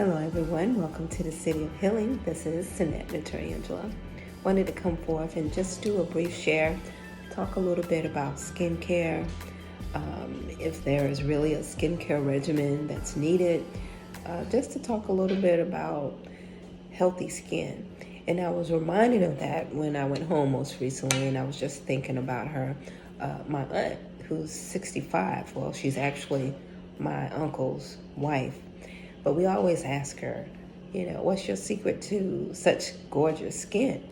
Hello everyone, welcome to the City of Healing. This is Sinette Angela. Wanted to come forth and just do a brief share, talk a little bit about skincare, if there is really a skincare regimen that's needed, just to talk a little bit about healthy skin. And I was reminded of that when I went home most recently, and I was just thinking about her, my aunt, who's 65. Well, she's actually my uncle's wife. But we always ask her, what's your secret to such gorgeous skin?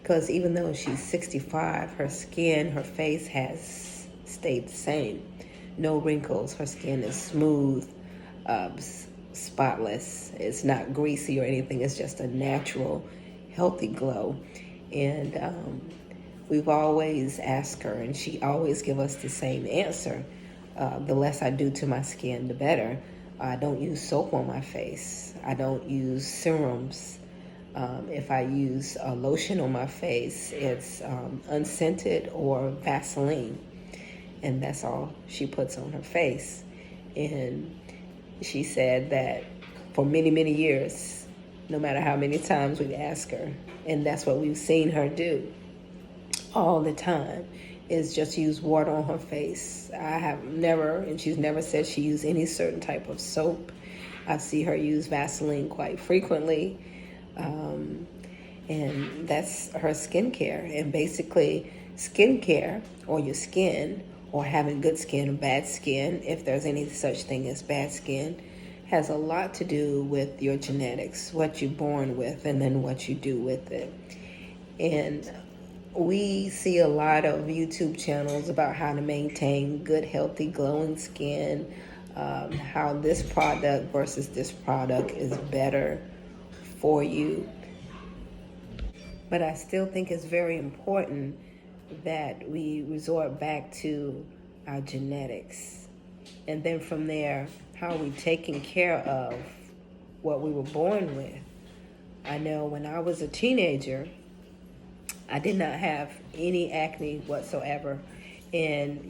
Because even though she's 65, her skin, her face has stayed the same. No wrinkles. Her skin is smooth, spotless. It's not greasy or anything. It's just a natural, healthy glow. And we've always asked her, and she always gives us the same answer. The less I do to my skin, the better. I don't use soap on my face. I don't use serums. If I use a lotion on my face, it's unscented or Vaseline. And that's all she puts on her face. And she said that for many, many years, no matter how many times we ask her, and that's what we've seen her do all the time, is just use water on her face. I have never, and she's never said she used any certain type of soap. I see her use Vaseline quite frequently. And that's her skincare. And basically, skincare, or your skin, or having good skin or bad skin, if there's any such thing as bad skin, has a lot to do with your genetics, what you're born with, and then what you do with it. And we see a lot of YouTube channels about how to maintain good, healthy, glowing skin, how this product versus this product is better for you. But I still think it's very important that we resort back to our genetics. And then from there, how are we taking care of what we were born with? I know when I was a teenager, I did not have any acne whatsoever. And,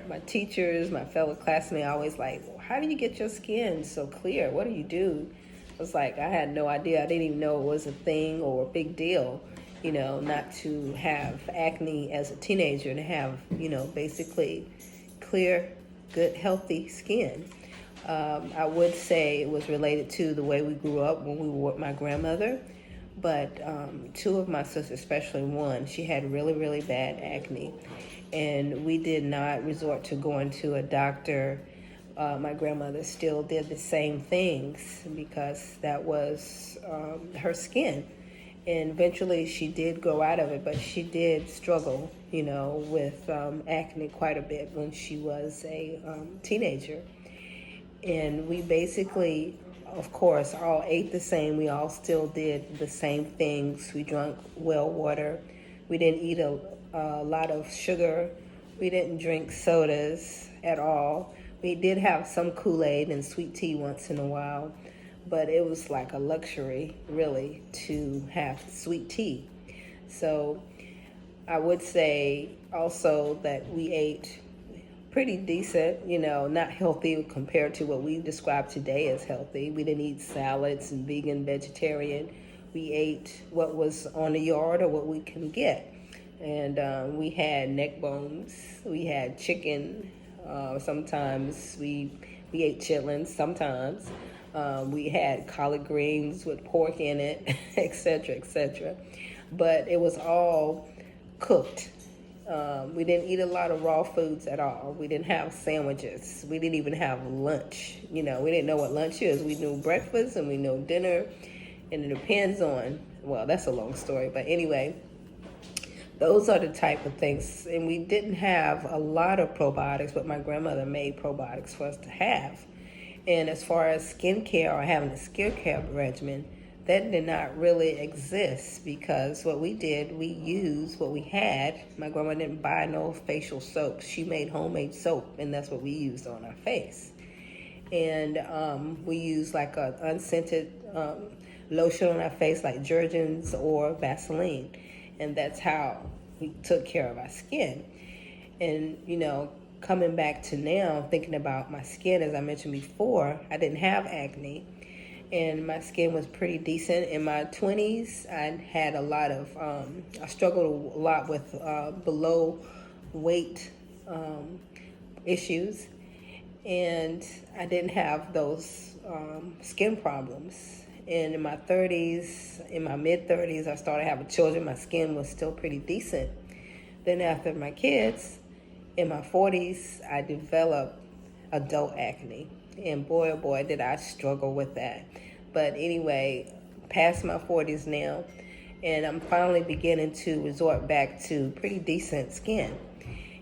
my teachers, my fellow classmates always like, well, how do you get your skin so clear? What do you do? I was like, I had no idea. I didn't even know it was a thing or a big deal, not to have acne as a teenager, to have, basically clear, good, healthy skin. I would say it was related to the way we grew up when we were with my grandmother. But two of my sisters, especially one, she had really, really bad acne. And we did not resort to going to a doctor. My grandmother still did the same things because that was her skin. And eventually she did go out of it, but she did struggle, with acne quite a bit when she was a teenager. And we basically, of course, all ate the same. We all still did the same things. We drank well water. We didn't eat a lot of sugar. We didn't drink sodas at all. We did have some Kool-Aid and sweet tea once in a while, but it was like a luxury, really, to have sweet tea. So I would say also that we ate pretty decent, not healthy compared to what we describe today as healthy. We didn't eat salads and vegan, vegetarian. We ate what was on the yard or what we can get. And we had neck bones. We had chicken. Sometimes we ate chitlins. Sometimes we had collard greens with pork in it, etc., etc. But it was all cooked. We didn't eat a lot of raw foods at all. We didn't have sandwiches. We didn't even have lunch. We didn't know what lunch is. We knew breakfast and we knew dinner. And it depends on, well, that's a long story. But anyway, those are the type of things. And we didn't have a lot of probiotics, but my grandmother made probiotics for us to have. And as far as skincare or having a skincare regimen, that did not really exist because what we did, we used what we had. My grandma didn't buy no facial soap. She made homemade soap, and that's what we used on our face. And we used like an unscented lotion on our face, like Jergens or Vaseline. And that's how we took care of our skin. And, coming back to now, thinking about my skin, as I mentioned before, I didn't have acne. and my skin was pretty decent. In my 20s, I had a lot of, I struggled a lot with below weight issues, and I didn't have those skin problems. And in my 30s, in my mid 30s, I started having children. My skin was still pretty decent. Then after my kids, in my 40s, I developed adult acne. And boy, oh boy, did I struggle with that. But anyway, past my 40s now, and I'm finally beginning to resort back to pretty decent skin.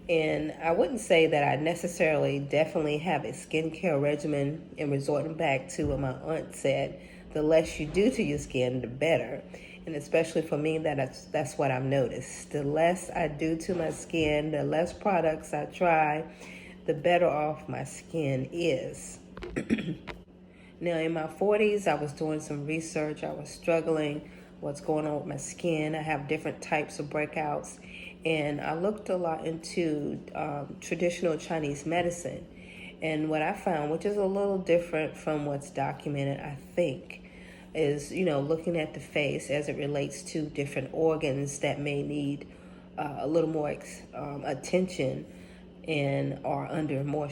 And I wouldn't say that I necessarily definitely have a skincare regimen and resorting back to what my aunt said, the less you do to your skin, the better. And especially for me, that's what I've noticed. The less I do to my skin, the less products I try, the better off my skin is. Now, in my 40s, I was doing some research. I was struggling what's going on with my skin. I have different types of breakouts. And I looked a lot into traditional Chinese medicine. And what I found, which is a little different from what's documented, I think, is, looking at the face as it relates to different organs that may need a little more attention and are under more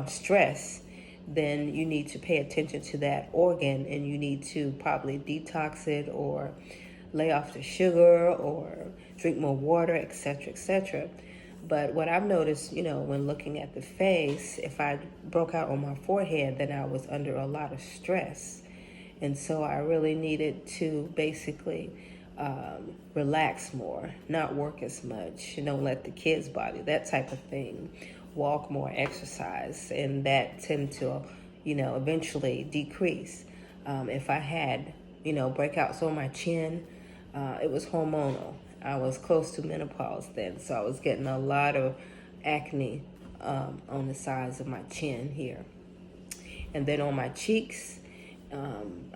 stress, then you need to pay attention to that organ, and you need to probably detox it or lay off the sugar or drink more water, etc., etc. But what I've noticed, when looking at the face, if I broke out on my forehead, then I was under a lot of stress. And so I really needed to basically relax more, not work as much, let the kids bother, that type of thing, walk more, exercise, and that tend to, eventually decrease. If I had, breakouts on my chin, it was hormonal. I was close to menopause then, so I was getting a lot of acne on the sides of my chin here. And then on my cheeks,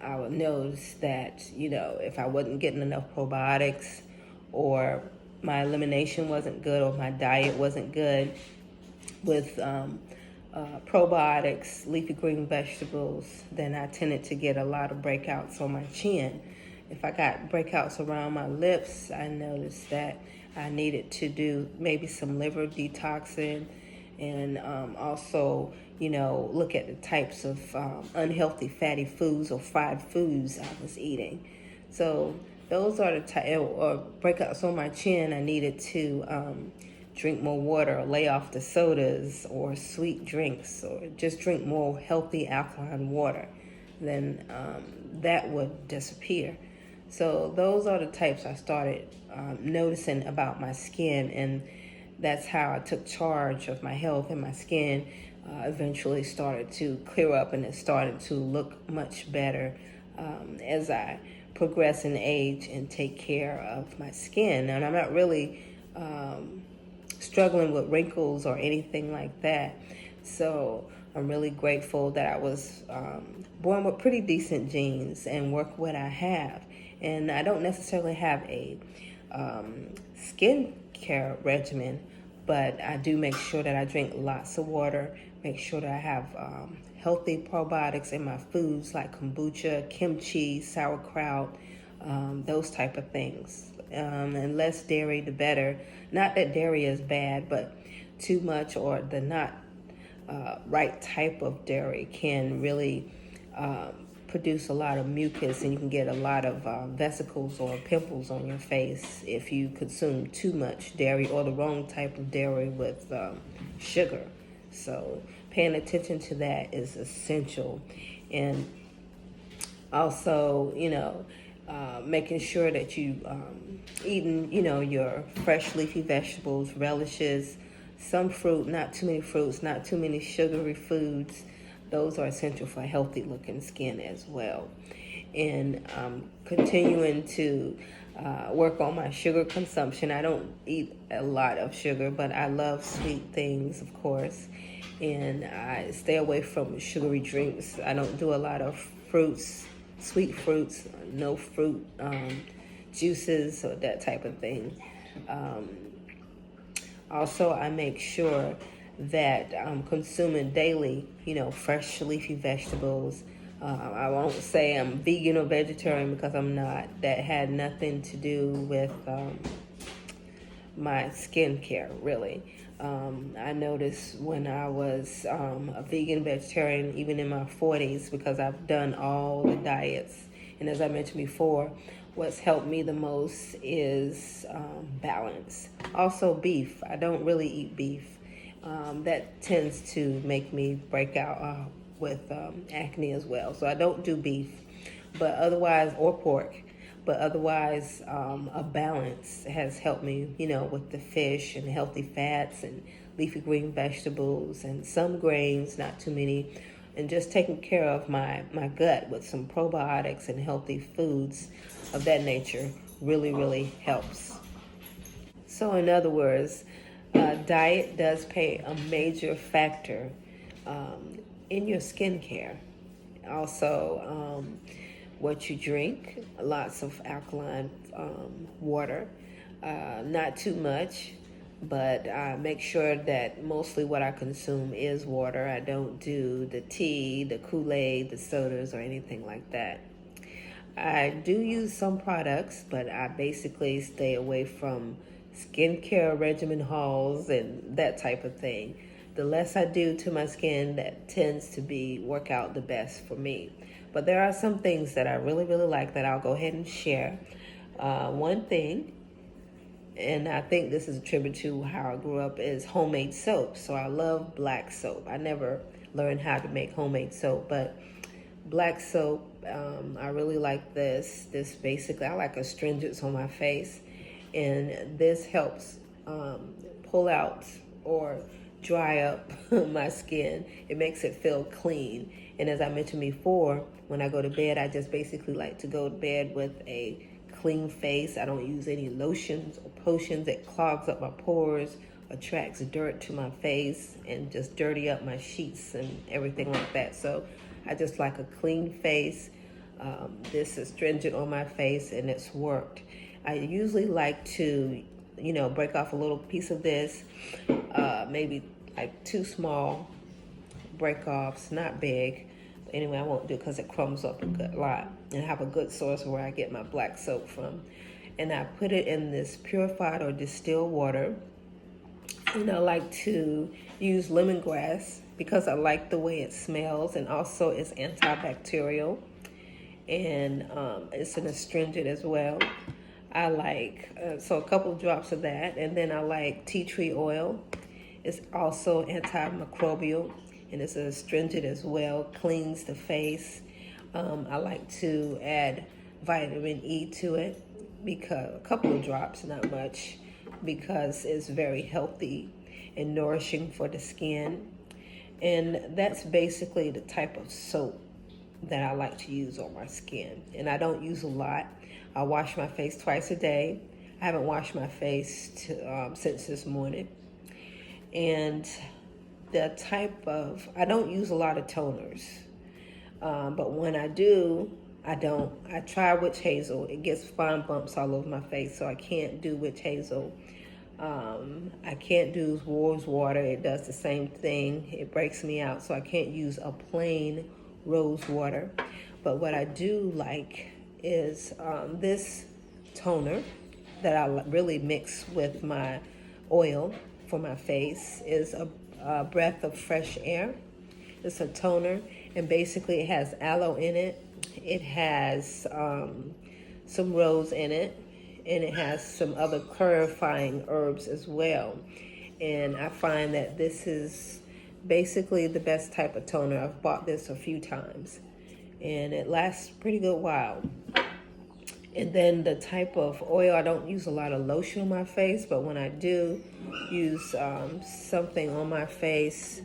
I would notice that, if I wasn't getting enough probiotics, or my elimination wasn't good, or my diet wasn't good with probiotics, leafy green vegetables, then I tended to get a lot of breakouts on my chin. If I got breakouts around my lips, I noticed that I needed to do maybe some liver detoxing, and also, look at the types of unhealthy fatty foods or fried foods I was eating. So those are the or breakouts on my chin. I needed to drink more water, or lay off the sodas or sweet drinks, or just drink more healthy alkaline water. Then that would disappear. So those are the types I started noticing about my skin, and that's how I took charge of my health, and my skin eventually started to clear up, and it started to look much better as I progress in age and take care of my skin. And I'm not really struggling with wrinkles or anything like that. So I'm really grateful that I was born with pretty decent genes and work what I have. And I don't necessarily have a skin care regimen, but I do make sure that I drink lots of water, make sure that I have healthy probiotics in my foods like kombucha, kimchi, sauerkraut, those type of things. And less dairy, the better. Not that dairy is bad, but too much or the not right type of dairy can really produce a lot of mucus, and you can get a lot of vesicles or pimples on your face if you consume too much dairy, or the wrong type of dairy with sugar. So paying attention to that is essential. And also, making sure that you eating, your fresh leafy vegetables, relishes, some fruit, not too many fruits, not too many sugary foods. Those are essential for healthy looking skin as well. And continuing to work on my sugar consumption. I don't eat a lot of sugar, but I love sweet things, of course. And I stay away from sugary drinks. I don't do a lot of fruits, sweet fruits, no fruit juices or that type of thing. Also, I make sure that I'm consuming daily, fresh leafy vegetables, I won't say I'm vegan or vegetarian because I'm not. That had nothing to do with my skincare, really. I noticed when I was a vegan vegetarian, even in my 40s, because I've done all the diets. And as I mentioned before, what's helped me the most is balance. Also, beef. I don't really eat beef. That tends to make me break out with acne as well. So I don't do beef, but otherwise, or pork. But otherwise, a balance has helped me, with the fish and healthy fats and leafy green vegetables and some grains, not too many, and just taking care of my gut with some probiotics and healthy foods of that nature really helps. So, in other words, diet does play a major factor in your skincare. Also, what you drink, lots of alkaline water, not too much, but I make sure that mostly what I consume is water. I don't do the tea, the Kool-Aid, the sodas, or anything like that. I do use some products, but I basically stay away from skincare regimen hauls and that type of thing. The less I do to my skin, that tends to be work out the best for me. But there are some things that I really like that I'll go ahead and share. One thing, and I think this is a tribute to how I grew up, is homemade soap. So I love black soap. I never learned how to make homemade soap, but black soap, I really like this. This basically, I like astringents on my face, and this helps pull out or dry up my skin. It makes it feel clean. And as I mentioned before, when I go to bed, I just basically like to go to bed with a clean face. I don't use any lotions or potions that clogs up my pores, attracts dirt to my face, and just dirty up my sheets and everything like that. So I just like a clean face. This is astringent on my face, and it's worked. I usually like to, break off a little piece of this, maybe like 2 small break offs, not big. But anyway, I won't do it because it crumbs up a good lot. And I have a good source where I get my black soap from. And I put it in this purified or distilled water. And I like to use lemongrass because I like the way it smells, and also it's antibacterial, and it's an astringent as well. I like, so a couple of drops of that, and then I like tea tree oil. It's also antimicrobial, and it's an astringent as well, cleans the face. I like to add vitamin E to it, because a couple of drops, not much, because it's very healthy and nourishing for the skin. And that's basically the type of soap that I like to use on my skin. And I don't use a lot. I wash my face twice a day. I haven't washed my face since this morning. And I don't use a lot of toners. But when I do, I try witch hazel. It gets fine bumps all over my face, so I can't do witch hazel. I can't do rose water. It does the same thing. It breaks me out, so I can't use a plain rose water. But what I do like is this toner that I really mix with my oil for my face is a breath of fresh air. It's a toner, and basically it has aloe in it. It has some rose in it, and it has some other clarifying herbs as well. And I find that this is basically the best type of toner. I've bought this a few times, and it lasts a pretty good while. And then the type of oil, I don't use a lot of lotion on my face, but when I do use something on my face,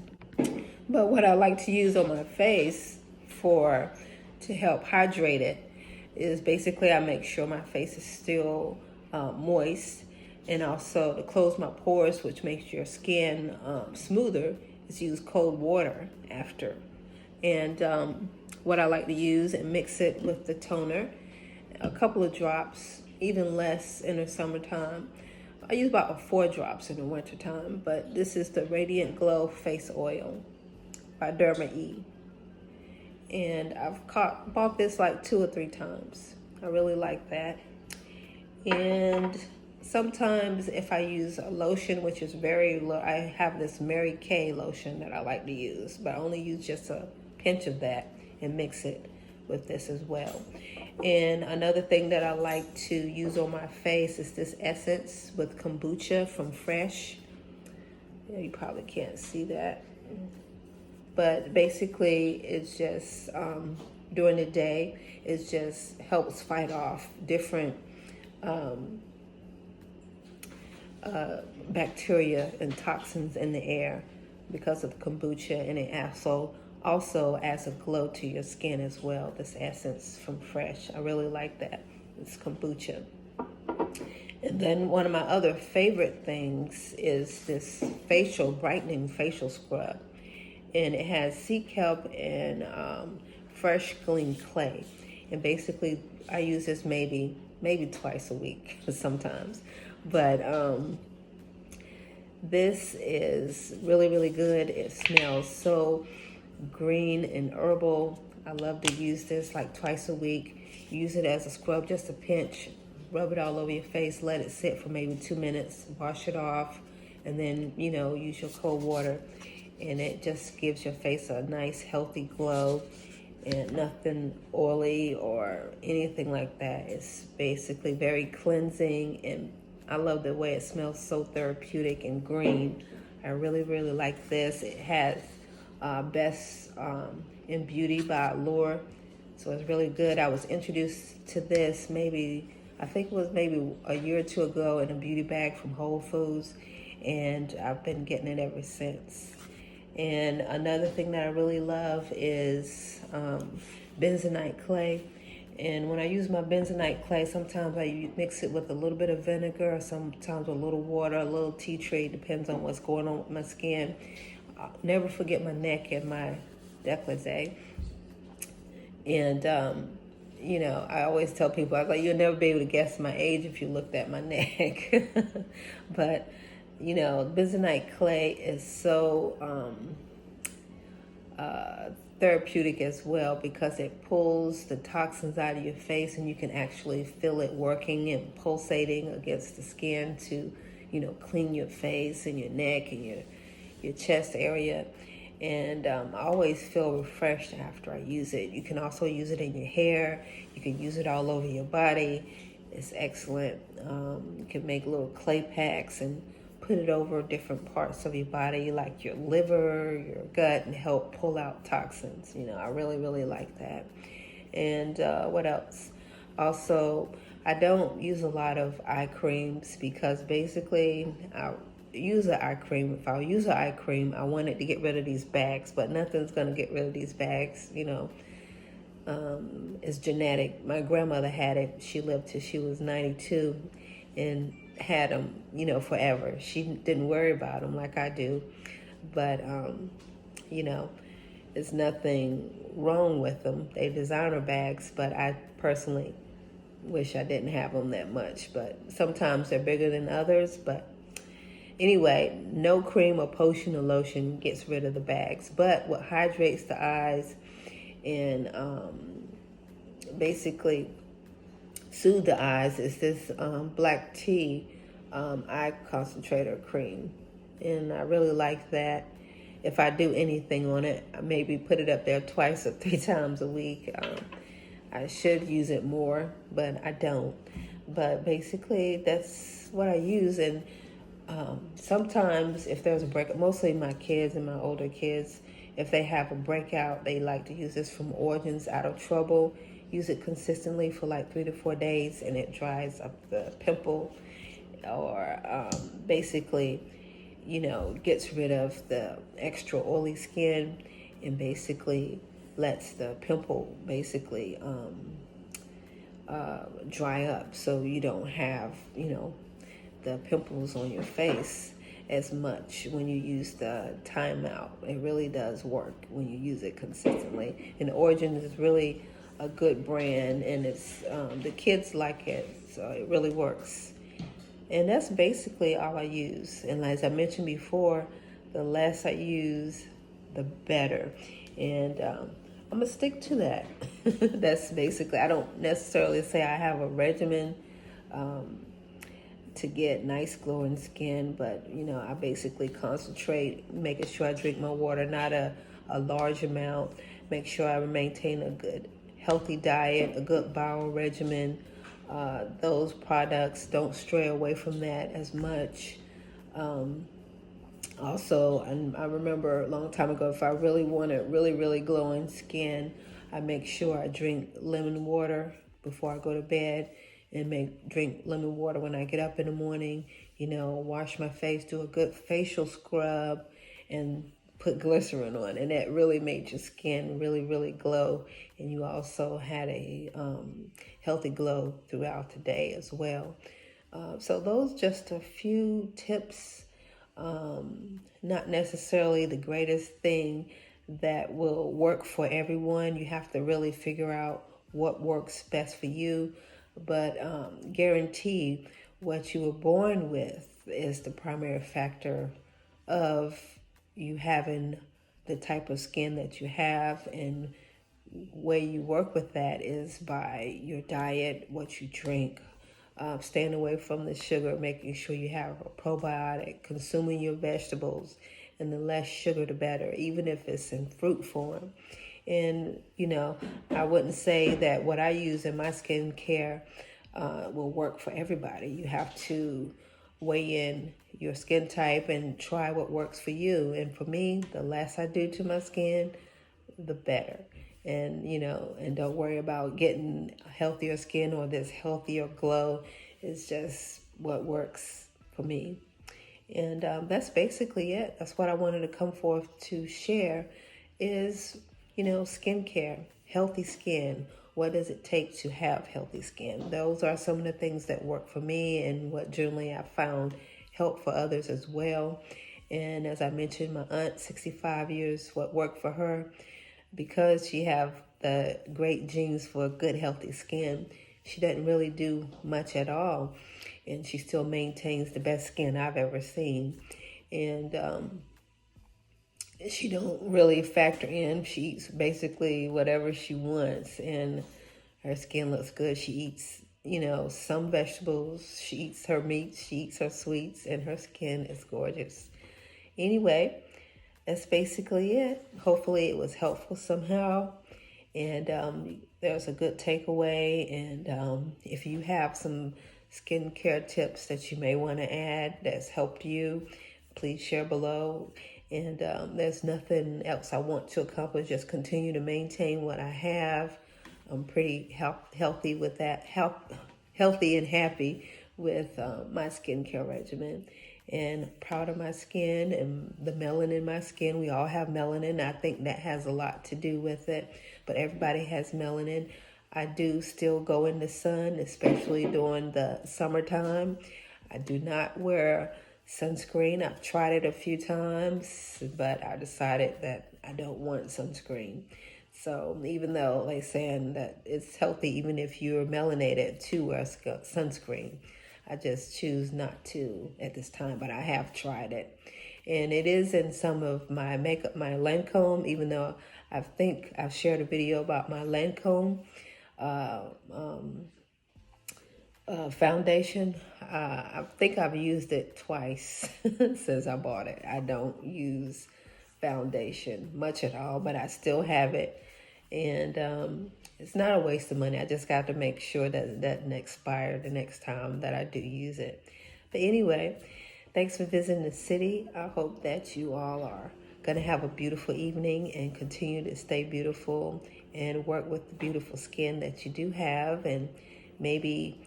but what I like to use on my face to help hydrate it is basically I make sure my face is still moist, and also to close my pores, which makes your skin smoother, is use cold water after. And what I like to use and mix it with the toner, a couple of drops, even less in the summertime. I use about 4 drops in the wintertime, but this is the Radiant Glow Face Oil by Derma E. and I've bought this like 2 or 3 times. I really like that. And sometimes if I use a lotion, which is very low, I have this Mary Kay lotion that I like to use, but I only use just a pinch of that and mix it with this as well. And another thing that I like to use on my face is this essence with kombucha from Fresh. Yeah, you probably can't see that, but basically it's just during the day, it just helps fight off different bacteria and toxins in the air because of kombucha, and it also adds a glow to your skin as well. This essence from Fresh, I really like that. It's kombucha. And then one of my other favorite things is this brightening facial scrub, and it has sea kelp and fresh green clay. And basically, I use this maybe twice a week sometimes, but this is really, really good. It smells so green and herbal. I love to use this like twice a week. Use it as a scrub, just a pinch. Rub it all over your face. Let it sit for maybe 2 minutes. Wash it off, and then use your cold water, and it just gives your face a nice, healthy glow, and nothing oily or anything like that. It's basically very cleansing, and I love the way it smells, so therapeutic and green. I really, really like this. It has Best in Beauty by Allure, so it's really good. I was introduced to this I think it was maybe a year or two ago in a beauty bag from Whole Foods, and I've been getting it ever since. And another thing that I really love is bentonite clay. And when I use my bentonite clay, sometimes I mix it with a little bit of vinegar, or sometimes a little water, a little tea tree, depends on what's going on with my skin. I'll never forget my neck and my décolleté. And, I always tell people, I was like, you'll never be able to guess my age if you looked at my neck. But, bentonite clay is so therapeutic as well, because it pulls the toxins out of your face, and you can actually feel it working and pulsating against the skin to, clean your face and your neck and your chest area. And I always feel refreshed after I use it. You can also use it in your hair. You can use it all over your body. It's excellent. You can make little clay packs and put it over different parts of your body, like your liver, your gut, and help pull out toxins. I really, really like that. And what else? Also, I don't use a lot of eye creams, because basically use an eye cream. If I use an eye cream, I want it to get rid of these bags, but nothing's going to get rid of these bags. It's genetic. My grandmother had it. She lived till she was 92 and had them, forever. She didn't worry about them like I do. But, there's nothing wrong with them. They designer bags, but I personally wish I didn't have them that much. But sometimes they're bigger than others, but anyway, no cream or potion or lotion gets rid of the bags. But what hydrates the eyes and basically soothe the eyes is this black tea eye concentrator cream. And I really like that. If I do anything on it, I maybe put it up there 2 or 3 times a week. I should use it more, but I don't. But basically, that's what I use. And sometimes if there's a break, mostly my kids and my older kids, if they have a breakout, they like to use this from Origins Out of Trouble. Use it consistently for like 3 to 4 days, and it dries up the pimple, or basically, gets rid of the extra oily skin, and basically lets the pimple basically dry up, so you don't have, the pimples on your face as much when you use the timeout. It really does work when you use it consistently. And Origin is really a good brand, and it's the kids like it, so it really works. And that's basically all I use. And as I mentioned before, the less I use, the better. And I'm gonna stick to that. That's basically, I don't necessarily say I have a regimen um, to get nice glowing skin, but I basically concentrate making sure I drink my water, not a large amount. Make sure I maintain a good healthy diet, a good bowel regimen. Those products, don't stray away from that as much. um, Also, and I remember a long time ago, if I really wanted really glowing skin, I make sure I drink lemon water before I go to bed, and drink lemon water when I get up in the morning. Wash my face, do a good facial scrub, and put glycerin on, and that really made your skin really glow. And you also had a healthy glow throughout the day as well. So those just a few tips, not necessarily the greatest thing that will work for everyone. You have to really figure out what works best for you, but guarantee what you were born with is the primary factor of you having the type of skin that you have. And way you work with that is by your diet, what you drink, staying away from the sugar, making sure you have a probiotic, consuming your vegetables, and the less sugar the better, even if it's in fruit form. And I wouldn't say that what I use in my skincare will work for everybody. You have to weigh in your skin type and try what works for you. And for me, the less I do to my skin, the better. And don't worry about getting healthier skin or this healthier glow. It's just what works for me. And that's basically it. That's what I wanted to come forth to share is, skincare, healthy skin. What does it take to have healthy skin? Those are some of the things that work for me, and what generally I found help for others as well. And as I mentioned, my aunt, 65 years, what worked for her, because she have the great genes for good healthy skin, she doesn't really do much at all, and she still maintains the best skin I've ever seen. And she don't really factor in, she eats basically whatever she wants, and her skin looks good. She eats some vegetables, she eats her meats, she eats her sweets, and her skin is gorgeous. Anyway, that's basically it. Hopefully it was helpful somehow, and there's a good takeaway. And if you have some skincare tips that you may want to add that's helped you, please share below. And there's nothing else I want to accomplish, just continue to maintain what I have. I'm pretty healthy with that, healthy and happy with my skincare regimen, and proud of my skin and the melanin in my skin. We all have melanin. I think that has a lot to do with it, but everybody has melanin. I do still go in the sun, especially during the summertime. I do not wear sunscreen. I've tried it a few times, but I decided that I don't want sunscreen. So even though they're saying that it's healthy even if you're melanated to wear sunscreen, I just choose not to at this time, but I have tried it. And it is in some of my makeup, my Lancome, even though I think I've shared a video about my Lancome foundation. I think I've used it twice since I bought it. I don't use foundation much at all, but I still have it. And it's not a waste of money. I just got to make sure that it doesn't expire the next time that I do use it. But anyway, thanks for visiting the city. I hope that you all are going to have a beautiful evening and continue to stay beautiful and work with the beautiful skin that you do have, and maybe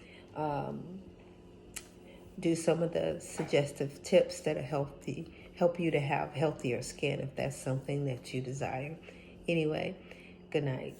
do some of the suggestive tips that are help you to have healthier skin if that's something that you desire. Anyway, good night.